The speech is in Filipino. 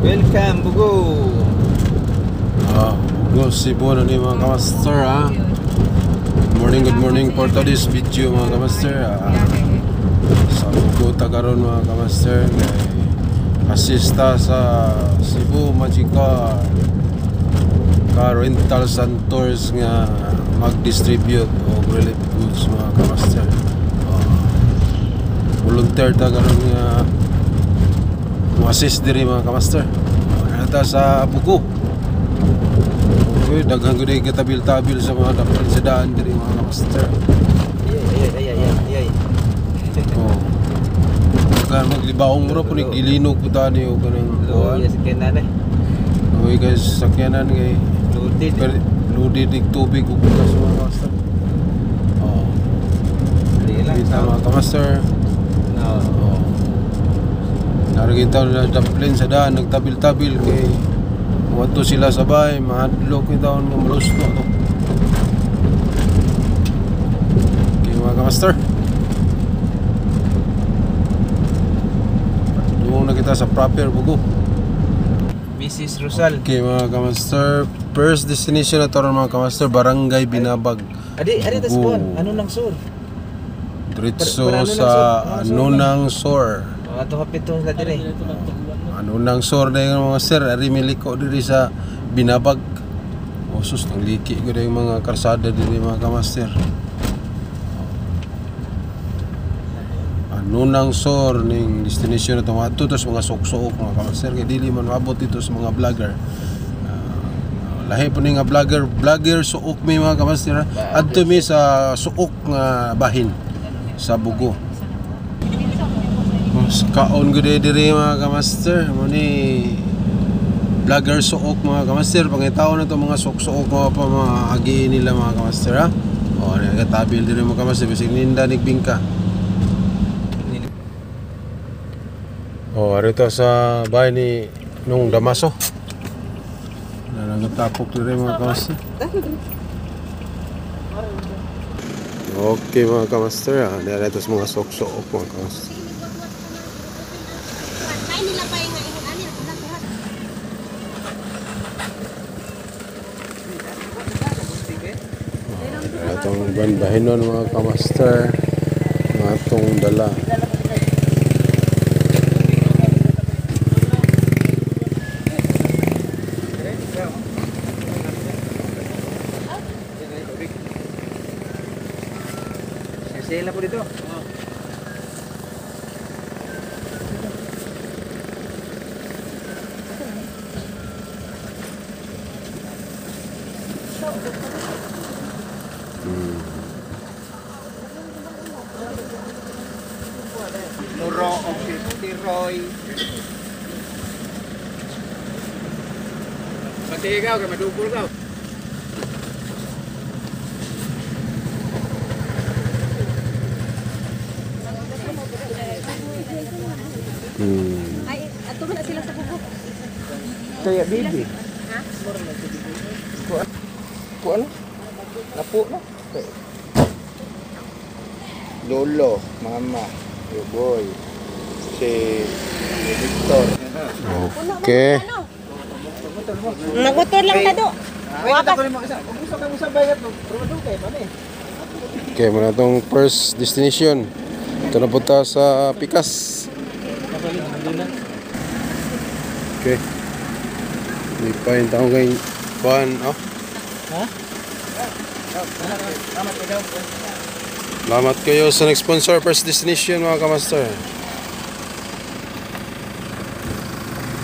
Welcome, Bugo. Bugo Cebu na ni mga kamaster ha. Good morning for today's video mga kamaster. Sa Bugo tagaron mga kamaster, asista sa Cebu Magical Car Rentals and Tours nga mag-distribute og relief goods mga kamaster. Volunteer tagaron nga assist diri mga kamaster. Nata sa Bugo. Okay, daghang gud katabil-tabil sa mga dapat sa daan diri mga kamaster. Ay. Oh. Kan maglibaong mo po naglilinog po tani o kanang Loy sakyanan eh. Okay guys, sakyanan kay loaded ig tubig ug bukas mga kamaster. Oh. Kita mga kamaster. Naragita na daplin sa daan, nagtabil-tabil kay wato sila sabay, mahadlok yung taon ng malusto to. Okay mga kamaster, doon na kita sa proper Bugo. Mrs. Rosal. Okay mga kamaster, first destination na to mga kamaster, Barangay Binabag. Adi tas kuan, ano nang sur? Diretso sa Anunang Sur. Ato kapito na dire. Anunang Sur na yung mga sir, ari miliko diri sa Binabag. Osus nang liki ko yung mga karsada diri mga kamaster. Anunang Sur ning destination na to ato tos mga suksook mga kamaster kay dili man maabot dito sa mga vlogger. Lahi po ni nga vlogger suok mi mga kamaster. Adto mi sa suok nga bahin sa Bugo. Kaon gud diri mga kamaster, mo ni vlogger suok mga kamaster, pangitaw na to mga suok mga pa mga agi nila mga kamaster ha. O nagatabil diri mga kamaster bisig ninda nigbingka. Arito sa bahay ni nung Damaso. Nagatapok diri mga kamaster. Okay mga kamaster, dito sa mga suok mga kamaster. Itong bandahinon mga kamaster, mga itong dala. Sila po dito. Nuro o Tiroy. Pati ikaw, kaya madupol ka. Ay, ato man na sila sa Bugo. Kaya bibi. Ha? Kuan? Napo no? Lolo, mama, your boy, si Victor. Okay. Nagutod lang na do. Okay, muna itong first destination. Ito na punta sa Pikas. Okay. Hindi pa yung taong ngayon. Kuhan, oh. Ha? Salamat kayo sa nag-sponsor first destination mga kamaster.